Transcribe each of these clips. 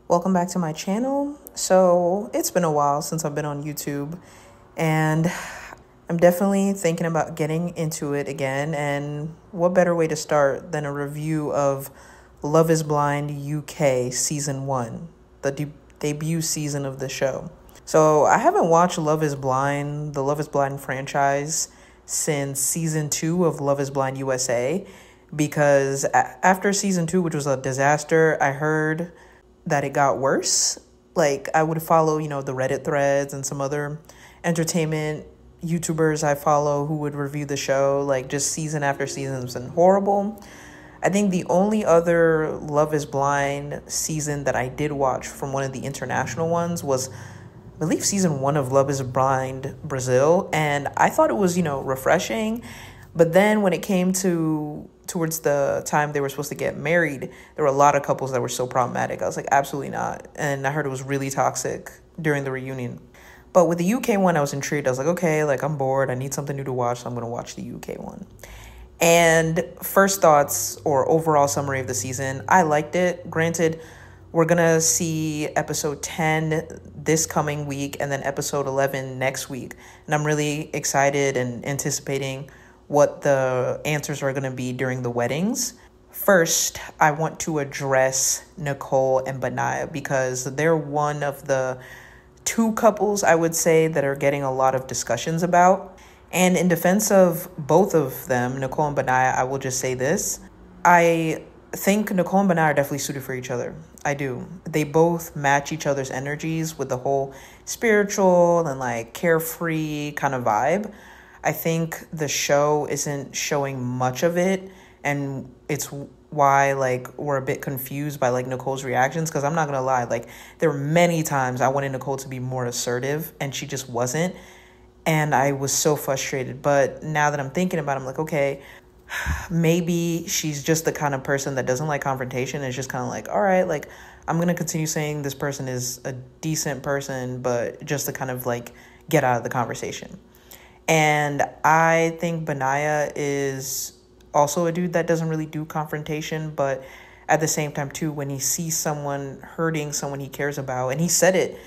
Welcome back to my channel. So it's been a while since I've been on YouTube, and I'm definitely thinking about getting into it again. And what better way to start than a review of Love is Blind UK Season 1, the debut season of the show. So I haven't watched Love is Blind, the Love is Blind franchise, since Season 2 of Love is Blind USA, because after Season 2, which was a disaster, I heard that it got worse. Like, I would follow, the Reddit threads and some other entertainment YouTubers I follow who would review the show. Like, just season after season has been horrible. I think the only other Love is Blind season that I did watch from one of the international ones was, I believe, Season 1 of Love is Blind Brazil. And I thought it was, refreshing. But then when it came towards the time they were supposed to get married, there were a lot of couples that were so problematic. I was like, absolutely not. And I heard it was really toxic during the reunion. But with the UK one, I was intrigued. I was like, okay, I'm bored. I need something new to watch, so I'm going to watch the UK one. And first thoughts or overall summary of the season, I liked it. Granted, we're going to see episode 10 this coming week and then episode 11 next week. And I'm really excited and anticipating what the answers are going to be during the weddings. First, I want to address Nicole and Benaya because they're one of the two couples, I would say, that are getting a lot of discussions about. And in defense of both of them, Nicole and Benaya, I will just say this. I think Nicole and Benaya are definitely suited for each other. I do. They both match each other's energies with the whole spiritual and carefree kind of vibe. I think the show isn't showing much of it, and it's why we're a bit confused by Nicole's reactions, because I'm not gonna lie, there were many times I wanted Nicole to be more assertive and she just wasn't, and I was so frustrated. But now that I'm thinking about it, I'm like, okay, maybe she's just the kind of person that doesn't like confrontation. It's just kind of all right, I'm gonna continue saying this person is a decent person, but just to kind of get out of the conversation. And I think Benaya is also a dude that doesn't really do confrontation, but at the same time, too, when he sees someone hurting someone he cares about, and he said it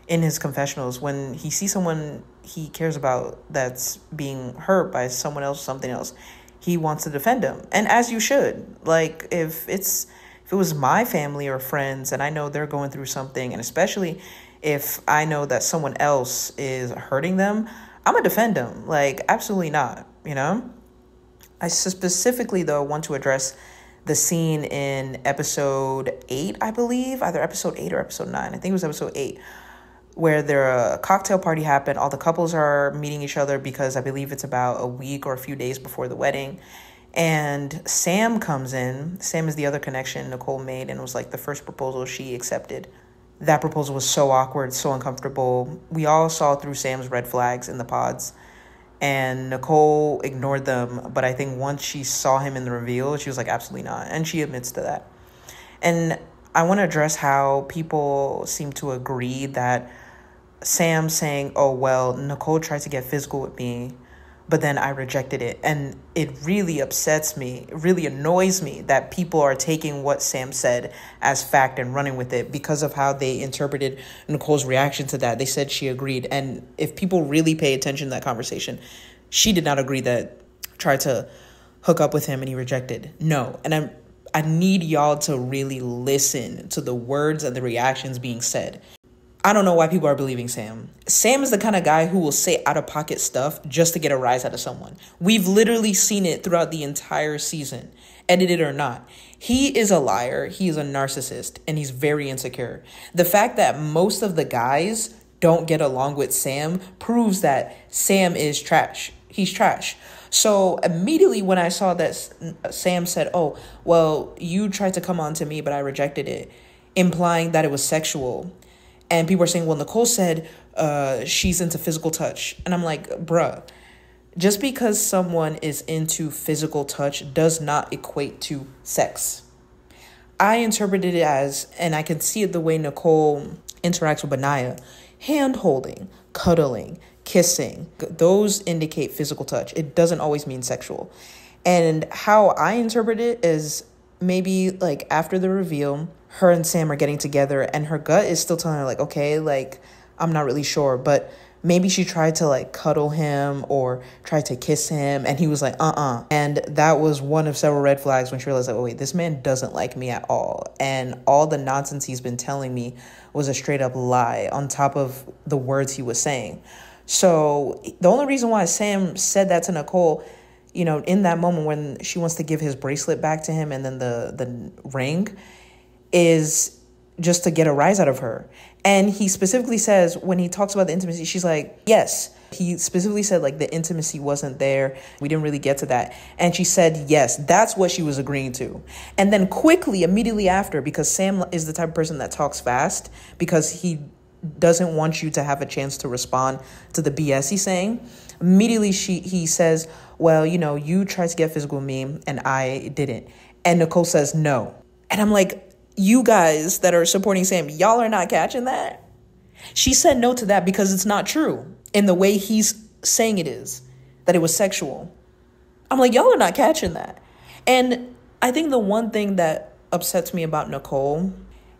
in his confessionals, when he sees someone he cares about that's being hurt by someone else or something else, he wants to defend them. And as you should. If it was my family or friends and I know they're going through something, and especially if I know that someone else is hurting them, I'm going to defend them. Absolutely not, I specifically, though, want to address the scene in episode 8, I believe. Either episode 8 or episode 9. I think it was episode 8, where a cocktail party happened. All the couples are meeting each other because I believe it's about a week or a few days before the wedding. And Sam comes in. Sam is the other connection Nicole made, and it was the first proposal she accepted. That proposal was so awkward, so uncomfortable. We all saw through Sam's red flags in the pods, and Nicole ignored them. But I think once she saw him in the reveal, she was like, absolutely not. And she admits to that. And I want to address how people seem to agree that Sam saying, oh, well, Nicole tried to get physical with me, but then I rejected it. And it really upsets me, it really annoys me that people are taking what Sam said as fact and running with it because of how they interpreted Nicole's reaction to that. They said she agreed. And if people really pay attention to that conversation, she did not agree that tried to hook up with him and he rejected. No. And I need y'all to really listen to the words and the reactions being said. I don't know why people are believing Sam. Sam is the kind of guy who will say out-of-pocket stuff just to get a rise out of someone. We've literally seen it throughout the entire season, edited or not. He is a liar, he is a narcissist, and he's very insecure. The fact that most of the guys don't get along with Sam proves that Sam is trash. He's trash. So immediately when I saw that Sam said, oh, well, you tried to come on to me, but I rejected it, implying that it was sexual. And people are saying, well, Nicole said she's into physical touch. And I'm like, bruh, just because someone is into physical touch does not equate to sex. I interpreted it as, and I can see it the way Nicole interacts with Benaya, hand-holding, cuddling, kissing. Those indicate physical touch. It doesn't always mean sexual. And how I interpret it is maybe after the reveal, her and Sam are getting together, and her gut is still telling her, like, okay, like, I'm not really sure, but maybe she tried to, like, cuddle him or try to kiss him, and he was like, And that was one of several red flags when she realized, like, oh, wait, this man doesn't like me at all. And all the nonsense he's been telling me was a straight up lie on top of the words he was saying. So the only reason why Sam said that to Nicole, you know, in that moment when she wants to give his bracelet back to him and then the ring, is just to get a rise out of her. And he specifically says, when he talks about the intimacy, she's like, yes. He specifically said, like, the intimacy wasn't there. We didn't really get to that. And she said, yes, that's what she was agreeing to. And then quickly, immediately after, because Sam is the type of person that talks fast, because he doesn't want you to have a chance to respond to the BS he's saying, immediately he says, well, you know, you tried to get physical with me and I didn't. And Nicole says no. And I'm like, you guys that are supporting Sam, y'all are not catching that? She said no to that because it's not true in the way he's saying it is, that it was sexual. I'm like, y'all are not catching that. And I think the one thing that upsets me about Nicole,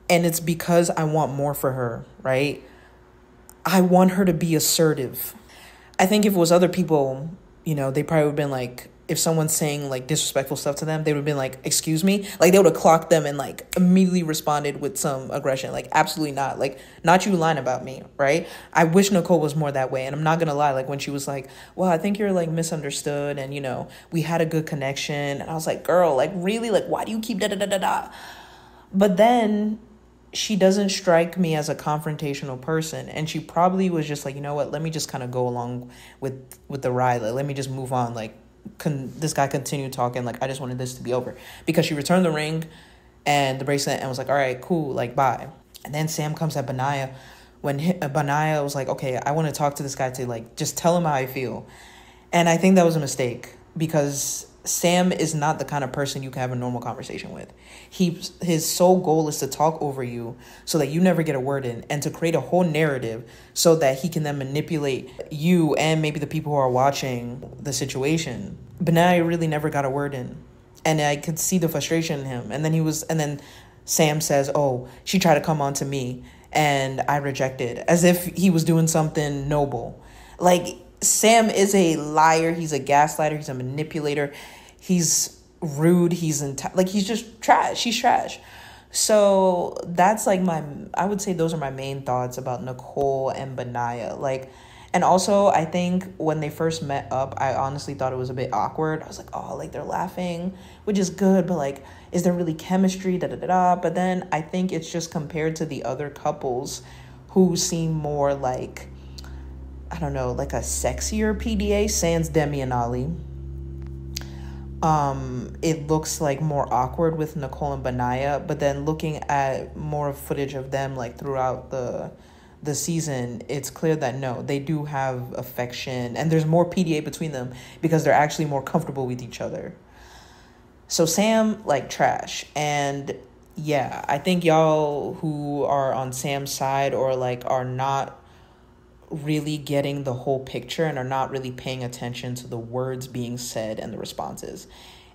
and it's because I want more for her, right? I want her to be assertive. I think if it was other people, you know, they probably would have been like, if someone's saying like disrespectful stuff to them, they would have been like, excuse me? Like they would have clocked them and like immediately responded with some aggression. Like, absolutely not. Like, not you lying about me, right? I wish Nicole was more that way. And I'm not going to lie. Like when she was like, well, I think you're like misunderstood. And, you know, we had a good connection. And I was like, girl, like really? Like, why do you keep da-da-da-da-da? But then she doesn't strike me as a confrontational person. And she probably was just like, you know what? Let me just kind of go along with the ride. Like, let me just move on. Like, this guy continued talking, like, I just wanted this to be over, because she returned the ring and the bracelet and was like, all right, cool, like, bye. And then Sam comes at Benaya when Benaya was like, okay, I want to talk to this guy to like just tell him how I feel. And I think that was a mistake, because Sam is not the kind of person you can have a normal conversation with. His sole goal is to talk over you so that you never get a word in, and to create a whole narrative so that he can then manipulate you and maybe the people who are watching the situation. Benaya really never got a word in, and I could see the frustration in him. And then Sam says, oh, she tried to come on to me and I rejected, as if he was doing something noble. Like, Sam is a liar. He's a gaslighter. He's a manipulator. He's rude. He's just trash. He's trash. So that's like I would say those are my main thoughts about Nicole and Benaya. Like, and also I think when they first met up, I honestly thought it was a bit awkward. I was like, oh, like they're laughing, which is good, but like, is there really chemistry? But then I think it's just compared to the other couples who seem more like, I don't know, like a sexier PDA, sans Demi and Ali. It looks like more awkward with Nicole and Benaya, but then looking at more footage of them like throughout the season, it's clear that no, they do have affection and there's more PDA between them because they're actually more comfortable with each other. So Sam, like, trash. And yeah, I think y'all who are on Sam's side or like are not really getting the whole picture and are not really paying attention to the words being said and the responses.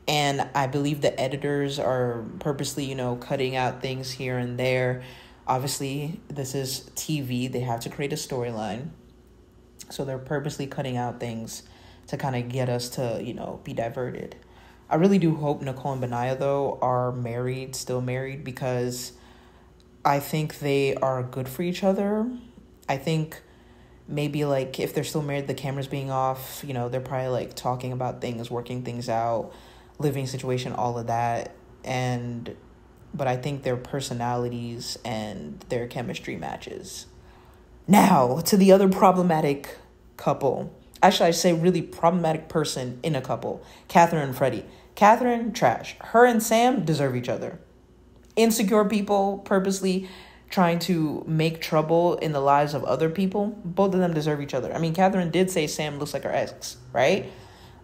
And I believe the editors are purposely, you know, cutting out things here and there. Obviously, this is TV. They have to create a storyline. So they're purposely cutting out things to kind of get us to, you know, be diverted. I really do hope Nicole and Benaya, though, are still married, because I think they are good for each other. I think maybe like if they're still married, the cameras being off, you know, they're probably like talking about things, working things out, living situation, all of that. But I think their personalities and their chemistry matches. Now to the other problematic couple. Actually, I say really problematic person in a couple. Catherine and Freddie. Catherine, trash. Her and Sam deserve each other. Insecure people purposely trying to make trouble in the lives of other people. Both of them deserve each other. I mean, Catherine did say Sam looks like her ex, right?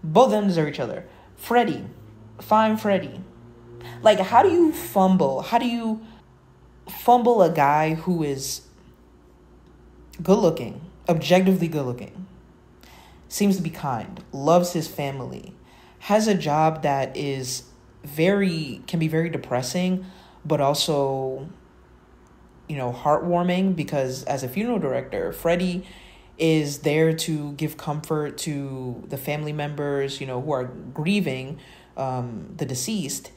Both of them deserve each other. Freddie. Fine Freddie. Like, how do you fumble? How do you fumble a guy who is good looking, objectively good looking, seems to be kind, loves his family, has a job that can be very depressing, but also, heartwarming, because as a funeral director, Freddie is there to give comfort to the family members, who are grieving the deceased,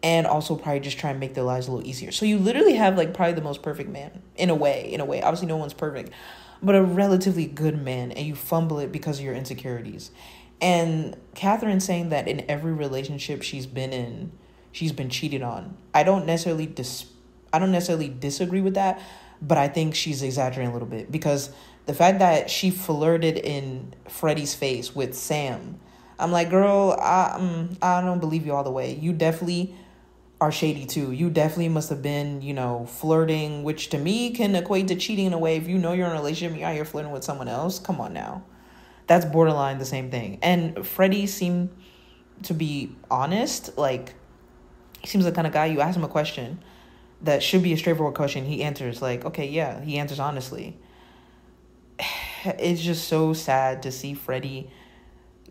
and also probably just try and make their lives a little easier. So you literally have like probably the most perfect man in a way. Obviously no one's perfect, but a relatively good man, and you fumble it because of your insecurities. And Catherine saying that in every relationship she's been in, she's been cheated on. I don't necessarily disagree with that, but I think she's exaggerating a little bit, because the fact that she flirted in Freddie's face with Sam, I'm like, girl, I don't believe you all the way. You definitely are shady too. You definitely must have been, flirting, which to me can equate to cheating in a way. If you know you're in a relationship, you're out here flirting with someone else, come on now. That's borderline the same thing. And Freddie seemed to be honest. Like, he seems the kind of guy, you ask him a question that should be a straightforward question, he answers like, okay, yeah, he answers honestly. It's just so sad to see Freddie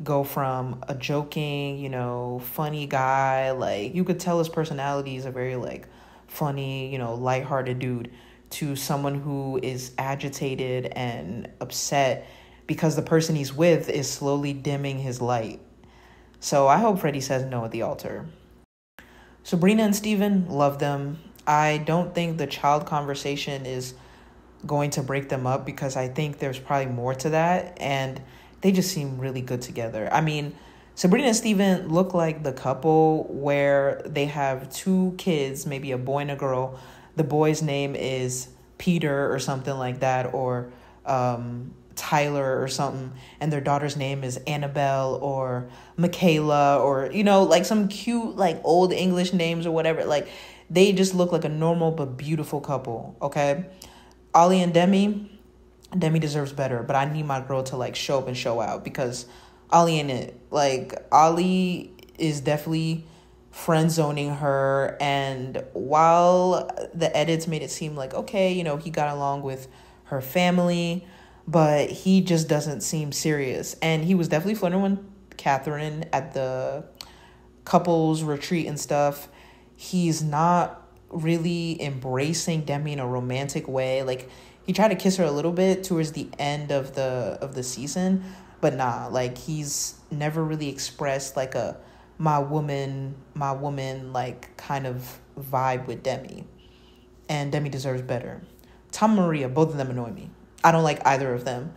go from a joking, funny guy. Like, you could tell his personality is a very, like, funny, lighthearted dude, to someone who is agitated and upset because the person he's with is slowly dimming his light. So I hope Freddie says no at the altar. Sabrina and Steven, love them. I don't think the child conversation is going to break them up, because I think there's probably more to that, and they just seem really good together. I mean, Sabrina and Steven look like the couple where they have 2 kids, maybe a boy and a girl. The boy's name is Peter or something like that, or Tyler or something, and their daughter's name is Annabelle or Michaela, or, like some cute, like, old English names or whatever. Like, they just look like a normal but beautiful couple, okay? Ollie and Demi deserves better, but I need my girl to, like, show up and show out, because Ollie ain't it. Like, Ollie is definitely friend zoning her, and while the edits made it seem like, okay, he got along with her family, but he just doesn't seem serious. And he was definitely flirting with Catherine at the couples retreat and stuff. He's not really embracing Demi in a romantic way. Like, he tried to kiss her a little bit towards the end of the season, but nah, like, he's never really expressed like a my woman like kind of vibe with Demi. And Demi deserves better. Tom and Maria, both of them annoy me. I don't like either of them.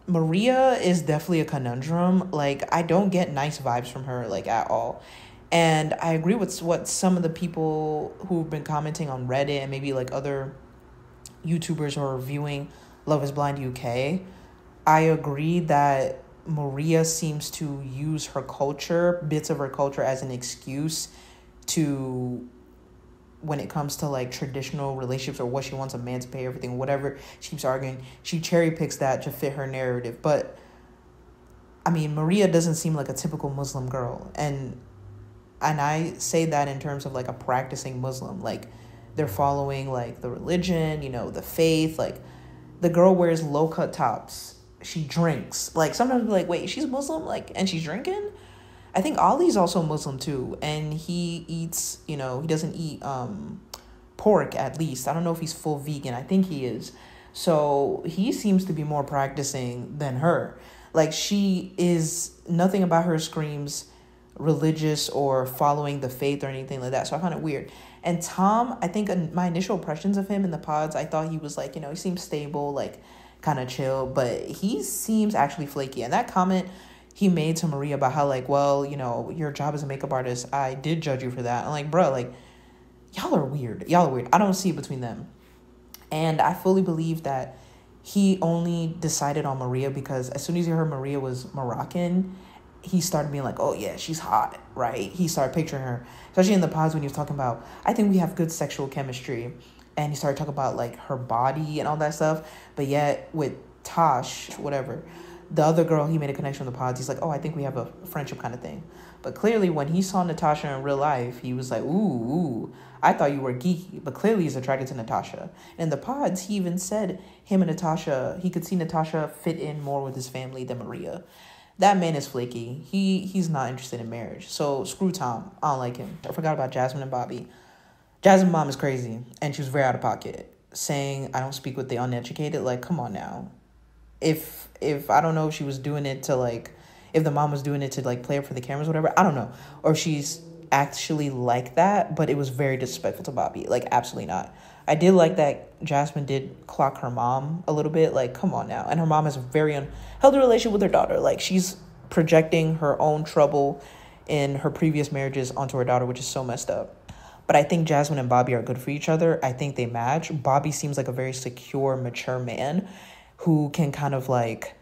Maria is definitely a conundrum. Like, I don't get nice vibes from her, like, at all. And I agree with what some of the people who've been commenting on Reddit and maybe like other YouTubers who are reviewing Love is Blind UK. I agree that Maria seems to use her culture, bits of her culture, as an excuse to, when it comes to like traditional relationships or what she wants a man to pay, everything, whatever she keeps arguing, she cherry picks that to fit her narrative. But I mean, Maria doesn't seem like a typical Muslim girl, and I say that in terms of like a practicing Muslim. Like, they're following like the religion, the faith. Like, the girl wears low cut tops, she drinks. Like, sometimes we're like, wait, she's Muslim, like, and she's drinking? I think Ollie's also Muslim too, and he eats, he doesn't eat pork, at least. I don't know if he's full vegan. I think he is. So he seems to be more practicing than her. Like, she is, nothing about her screams religious or following the faith or anything like that. So I found it weird. And Tom, I think my initial impressions of him in the pods, I thought he was like, he seems stable, like kind of chill, but he seems actually flaky. And that comment he made to Maria about how like, well, your job as a makeup artist, I did judge you for that. I'm like, bro, like, y'all are weird. I don't see it between them. And I fully believe that he only decided on Maria because as soon as he heard Maria was Moroccan, he started being like, oh yeah, she's hot, right? He started picturing her, especially in the pods when he was talking about, I think we have good sexual chemistry. And he started talking about like her body and all that stuff. But yet with Tosh, whatever, the other girl, he made a connection with the pods. He's like, oh, I think we have a friendship kind of thing. But clearly when he saw Natasha in real life, he was like, ooh, I thought you were geeky. But clearly he's attracted to Natasha. And in the pods, he even said him and Natasha, he could see Natasha fit in more with his family than Maria. That man is flaky. He's not interested in marriage. So screw Tom. I don't like him. I forgot about Jasmine and Bobby. Jasmine's mom is crazy, and she was very out of pocket, saying, I don't speak with the uneducated. Like, come on now. If I don't know if she was doing it to, like, if the mom was doing it to, like, play up for the cameras or whatever, I don't know. Or she's actually like that, but it was very disrespectful to Bobby. Like, absolutely not. I did like that Jasmine did clock her mom a little bit. Like, come on now. And her mom has a very unhealthy relationship with her daughter. Like, she's projecting her own trouble in her previous marriages onto her daughter, which is so messed up. But I think Jasmine and Bobby are good for each other. I think they match. Bobby seems like a very secure, mature man who can kind of like,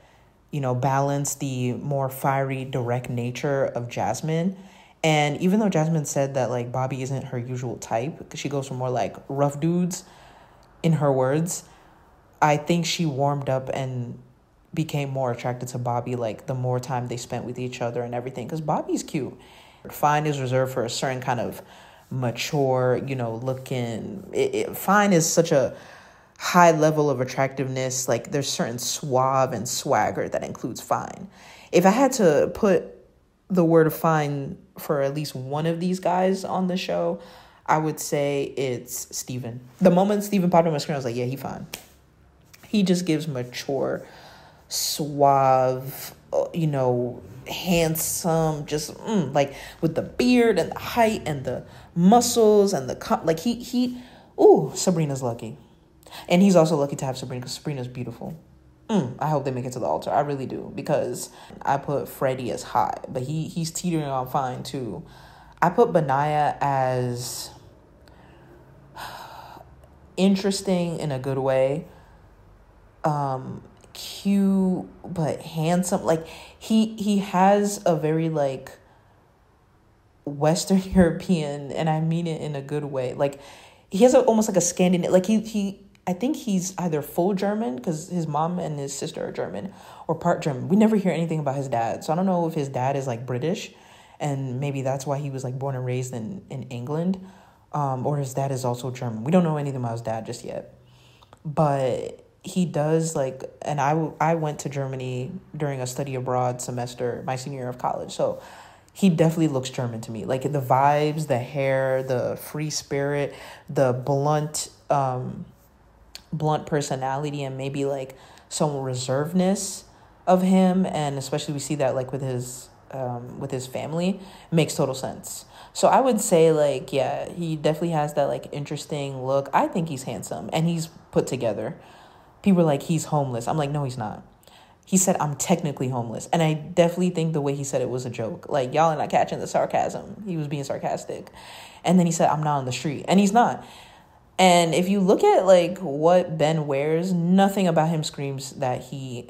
you know, balance the more fiery, direct nature of Jasmine. And even though Jasmine said that like Bobby isn't her usual type, because she goes for more like rough dudes, in her words, I think she warmed up and became more attracted to Bobby like the more time they spent with each other and everything, because Bobby's cute. Fine is reserved for a certain kind of mature, you know, looking. Fine is such a high level of attractiveness. Like there's certain suave and swagger that includes fine. If I had to put the word fine for at least one of these guys on the show, I would say it's Steven. The moment Steven popped on my screen, I was like, yeah, he fine. He just gives mature, suave, you know, handsome, just like with the beard and the height and the muscles and the like Sabrina's lucky. And he's also lucky to have Sabrina because Sabrina's beautiful. I hope they make it to the altar. I really do, because I put Freddie as high, but he's teetering on fine too. I put Benaya as interesting in a good way. Cute but handsome. Like he has a very like Western European, and I mean it in a good way. Like he has almost like a Scandinavian, like he I think he's either full German because his mom and his sister are German, or part German. We never hear anything about his dad. So I don't know if his dad is like British and maybe that's why he was like born and raised in England, or his dad is also German. We don't know anything about his dad just yet. But he does like, and I went to Germany during a study abroad semester, my senior year of college. So he definitely looks German to me. Like the vibes, the hair, the free spirit, the blunt personality, and maybe like some reservedness of him, and especially we see that like with his family, makes total sense. So I would say like, yeah, he definitely has that like interesting look. I think he's handsome and he's put together. People are like, he's homeless. I'm like, no, he's not. He said, I'm technically homeless. And I definitely think the way he said it was a joke. Like, y'all are not catching the sarcasm. He was being sarcastic. And then he said, I'm not on the street. And he's not. And if you look at like what Ben wears, nothing about him screams that he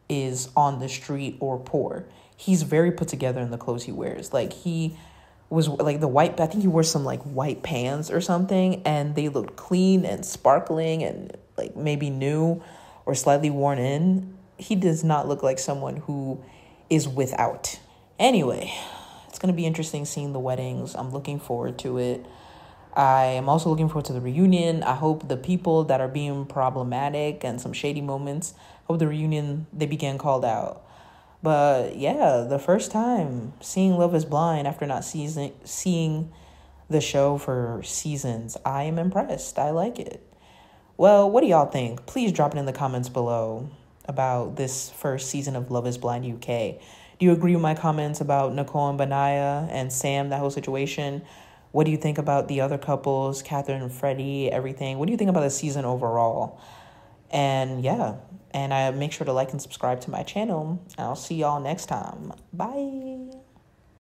is on the street or poor. He's very put together in the clothes he wears. Like he was like I think he wore some like white pants or something, and they looked clean and sparkling and like maybe new or slightly worn in. He does not look like someone who is without. Anyway, it's going to be interesting seeing the weddings. I'm looking forward to it. I am also looking forward to the reunion. I hope the people that are being problematic and some shady moments, hope the reunion, they begin called out. But yeah, the first time seeing Love is Blind after not seeing the show for seasons, I am impressed. I like it. Well, what do y'all think? Please drop it in the comments below about this first season of Love is Blind UK. Do you agree with my comments about Nicole and Benaya and Sam, that whole situation? What do you think about the other couples, Catherine and Freddie, everything? What do you think about the season overall? And yeah, and I make sure to like and subscribe to my channel. I'll see y'all next time. Bye.